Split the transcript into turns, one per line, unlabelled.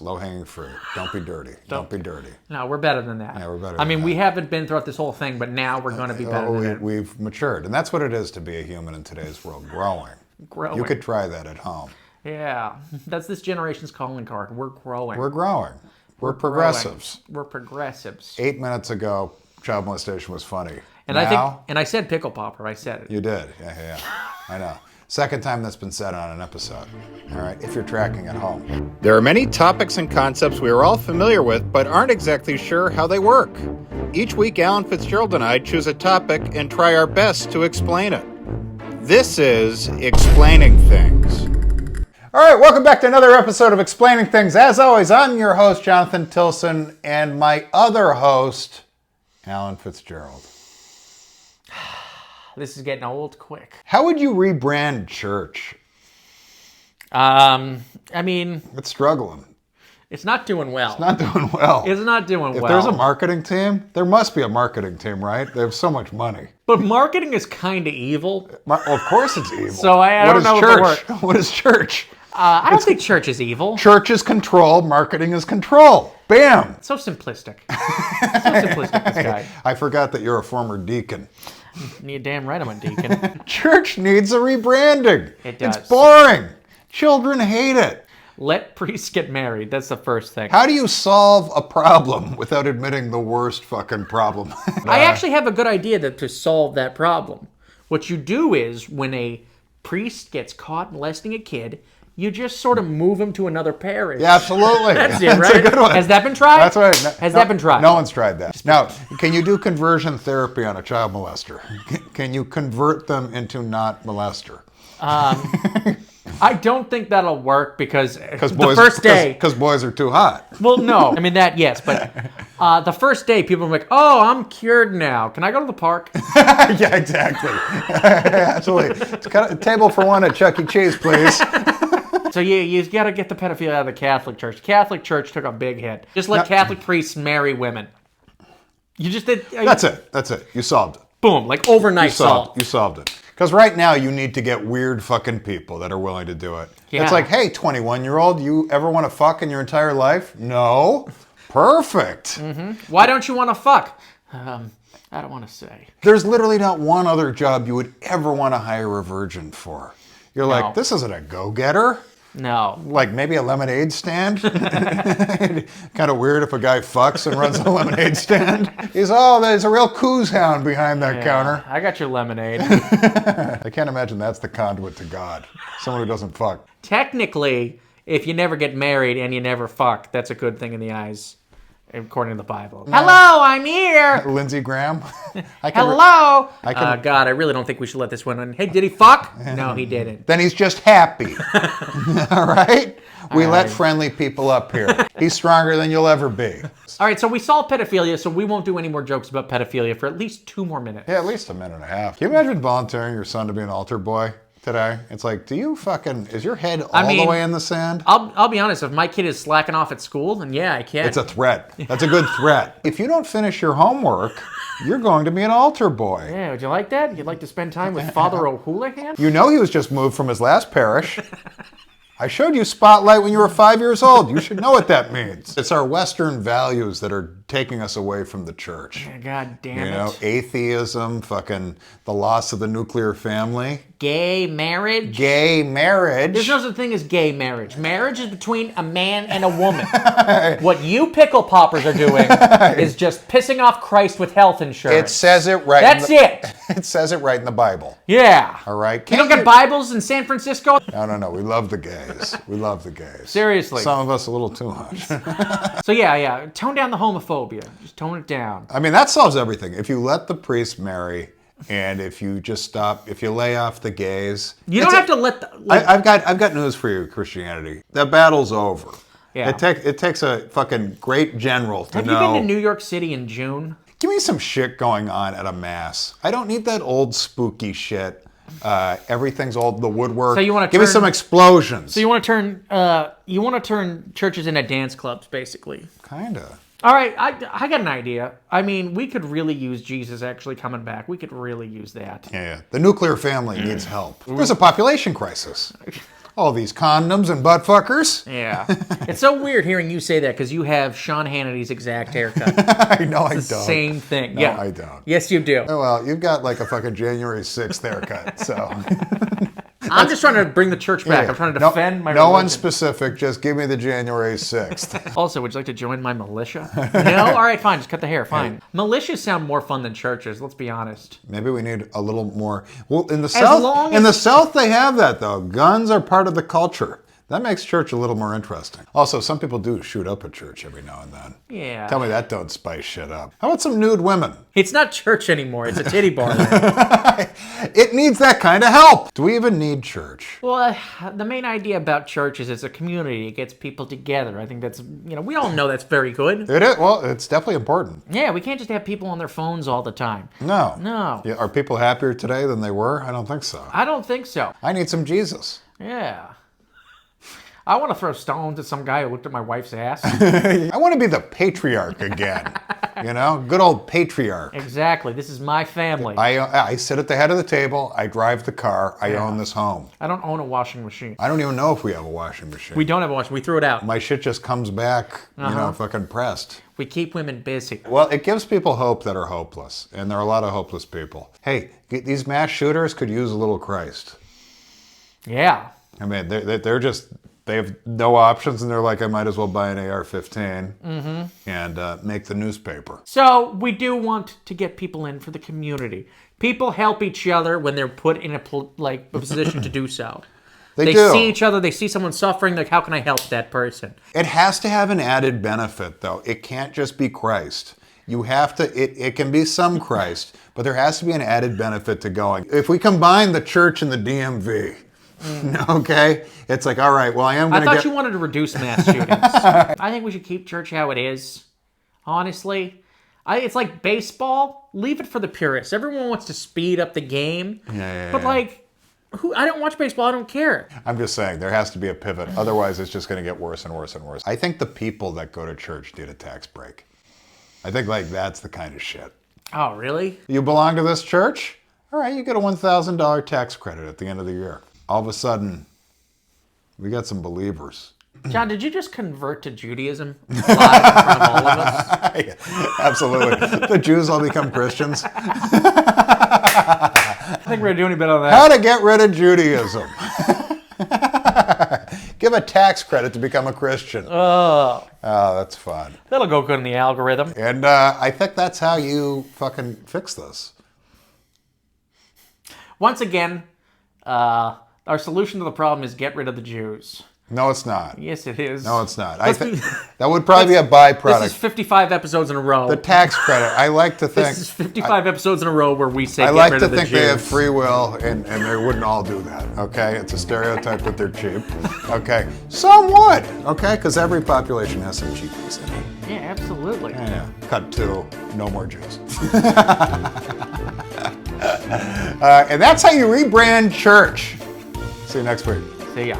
Low-hanging fruit. Don't be dirty. Don't be dirty.
No, we're better than that.
Yeah, we're better
I mean,
than
we
that.
haven't been throughout this whole thing, but now we're going to be better than that.
We've matured. And that's what it is to be a human in today's world. Growing. You could try that at home.
Yeah. That's this generation's calling card. We're growing.
We're growing. We're progressives.
We're progressives.
8 minutes ago, child molestation was funny.
And
now,
I said pickle popper. I said it.
You did. Yeah. I know. Second time that's been said on an episode. All right, if you're tracking at home. There are many topics and concepts we are all familiar with, but aren't exactly sure how they work. Each week, Alan Fitzgerald and I choose a topic and try our best to explain it. This is Explaining Things. All right, welcome back to another episode of Explaining Things. As always, I'm your host, Jonathan Tilson, and my other host, Alan Fitzgerald.
This is getting old quick.
How would you rebrand church?
I mean...
It's struggling.
It's not doing well.
It's not doing well.
It's not doing well.
If there's a marketing team, there must be a marketing team, right? They have so much money.
But marketing is kind of evil.
Well, of course it's evil.
So I don't know
church?
if it works.
What is church?
I don't think church is evil.
Church is control. Marketing is control. Bam.
So simplistic. This guy.
I forgot that you're a former deacon.
You're damn right I'm a deacon.
Church needs a rebranding.
It does.
It's boring. Children hate it.
Let priests get married. That's the first thing.
How do you solve a problem without admitting the worst fucking problem?
I actually have a good idea to solve that problem. What you do is when a priest gets caught molesting a kid, you just sort of move him to another parish.
Yeah, absolutely.
That's it, right?
That's a good one.
Has that been tried?
That's right.
Has that been tried?
No one's tried that. Now, can you do conversion therapy on a child molester? Can you convert them into not molester?
I don't think that'll work because
boys,
the first day...
Because boys are too hot.
Well, no. I mean, that, yes. But the first day, people are like, oh, I'm cured now. Can I go to the park?
Yeah, exactly. Absolutely. A table for one at Chuck E. Cheese, please.
So you got to get the pedophilia out of the Catholic Church. The Catholic Church took a big hit. Just let Catholic priests marry women. You just did...
That's it. You solved it.
Boom. Like overnight solved.
You solved it. Because right now you need to get weird fucking people that are willing to do it. Yeah. It's like, hey, 21-year-old, you ever want to fuck in your entire life? No. Perfect.
Mm-hmm. Why don't you want to fuck? I don't want to say.
There's literally not one other job you would ever want to hire a virgin for. You're like, this isn't a go-getter.
No.
Like maybe a lemonade stand? Kind of weird if a guy fucks and runs a lemonade stand. There's a real coos hound behind that counter.
I got your lemonade.
I can't imagine that's the conduit to God. Someone who doesn't fuck.
Technically, if you never get married and you never fuck, that's a good thing in the eyes, according to the Bible. No. Hello, I'm here.
Lindsey Graham.
Hello. God, I really don't think we should let this one in. Hey, did he fuck? No, he didn't.
Then he's just happy. All right? We let friendly people up here. He's stronger than you'll ever be.
All right, so we solved pedophilia, so we won't do any more jokes about pedophilia for at least 2 more minutes.
Yeah, at least a minute and a half. Can you imagine volunteering your son to be an altar boy today? It's like, is your head all the way in the sand?
I'll be honest, if my kid is slacking off at school, then yeah, I can.
It's a threat. That's a good threat. If you don't finish your homework, you're going to be an altar boy.
Yeah, would you like that? You'd like to spend time with Father O'Houlihan?
You know he was just moved from his last parish. I showed you Spotlight when you were 5 years old. You should know what that means. It's our Western values that are taking us away from the church.
God damn it.
You know, atheism, fucking the loss of the nuclear family.
Gay marriage.
Gay marriage.
There's no such thing as gay marriage. Marriage is between a man and a woman. What you pickle poppers are doing is just pissing off Christ with health insurance.
It says it right.
That's it.
It says it right in the Bible.
Yeah.
All right.
You don't get Bibles in San Francisco?
No. We love the gays. We love the gays.
Seriously.
Some of us a little too much.
So yeah. Tone down the homophobia. Just tone it down.
I mean, that solves everything. If you let the priest marry, and if you just stop, if you lay off the gays,
you don't have to let the.
I've got news for you, Christianity. That battle's over.
Yeah.
It takes a fucking great general to know.
Have you been to New York City in June?
Give me some shit going on at a mass. I don't need that old spooky shit. Everything's old. The woodwork.
So you want to
give me some explosions.
So you want to turn churches into dance clubs, basically.
Kinda.
All right, I got an idea. I mean, we could really use Jesus actually coming back. We could really use that.
Yeah. The nuclear family needs help. There's a population crisis. All these condoms and butt fuckers.
Yeah. It's so weird hearing you say that because you have Sean Hannity's exact haircut.
I know I don't.
Same thing.
No,
yeah.
I don't.
Yes, you do.
Oh, well, you've got like a fucking January 6th haircut, so.
I'm just trying to bring the church back. I'm trying to defend my
No
religion.
one specific, just give me the January 6th.
Also, would you like to join my militia? No? All right, fine. Just cut the hair. Fine. Militias sound more fun than churches, let's be honest.
Maybe we need a little more. Well, in the South they have that though. Guns are part of the culture. That makes church a little more interesting. Also, some people do shoot up at church every now and then.
Yeah.
Tell me that don't spice shit up. How about some nude women?
It's not church anymore. It's a titty bar.
It needs that kind of help. Do we even need church?
Well, the main idea about church is it's a community. It gets people together. I think that's, we all know that's very good.
It is. Well, it's definitely important.
Yeah, we can't just have people on their phones all the time.
No.
No.
Yeah, are people happier today than they were? I don't think so.
I don't think so.
I need some Jesus.
Yeah. I want to throw stones at some guy who looked at my wife's ass.
I want to be the patriarch again. Good old patriarch.
Exactly. This is my family.
I sit at the head of the table. I drive the car. I own this home.
I don't own a washing machine.
I don't even know if we have a washing machine.
We don't have a washing. We threw it out.
My shit just comes back, fucking pressed.
We keep women busy.
Well, it gives people hope that are hopeless, and there are a lot of hopeless people. Hey, these mass shooters could use a little Christ.
Yeah.
I mean, they have no options, and they're like, I might as well buy an AR-15 and make the newspaper.
So we do want to get people in for the community. People help each other when they're put in a position to do so. They
do.
see each other. They see someone suffering. Like, how can I help that person?
It has to have an added benefit, though. It can't just be Christ. You have to. It can be some Christ, but there has to be an added benefit to going. If we combine the church and the DMV. Okay? It's like, all right, well, I thought
you wanted to reduce mass shootings. I think we should keep church how it is. Honestly. It's like baseball. Leave it for the purists. Everyone wants to speed up the game. But I don't watch baseball. I don't care.
I'm just saying, there has to be a pivot. Otherwise, it's just going to get worse and worse and worse. I think the people that go to church need a tax break. I think, that's the kind of shit.
Oh, really?
You belong to this church? All right, you get a $1,000 tax credit at the end of the year. All of a sudden, we got some believers.
John, did you just convert to Judaism live in front of all of us?
Yeah, absolutely. The Jews all become Christians.
I think we're going to do any better on that.
How to get rid of Judaism. Give a tax credit to become a Christian. Oh, that's fun.
That'll go good in the algorithm.
And I think that's how you fucking fix this.
Once again, our solution to the problem is get rid of the Jews.
No, it's not.
Yes, it is.
No, it's not. That would probably be a byproduct.
This is 55 episodes in a row.
The tax credit. I like to think.
This is 55 episodes in a row where we say get rid of the Jews.
I like to think they have free will, and they wouldn't all do that, okay? It's a stereotype that they're cheap, okay? Some would, okay? Because every population has some cheapies in it.
Yeah, absolutely.
Yeah. Cut to no more Jews. And that's how you rebrand church. See you next week.
See ya.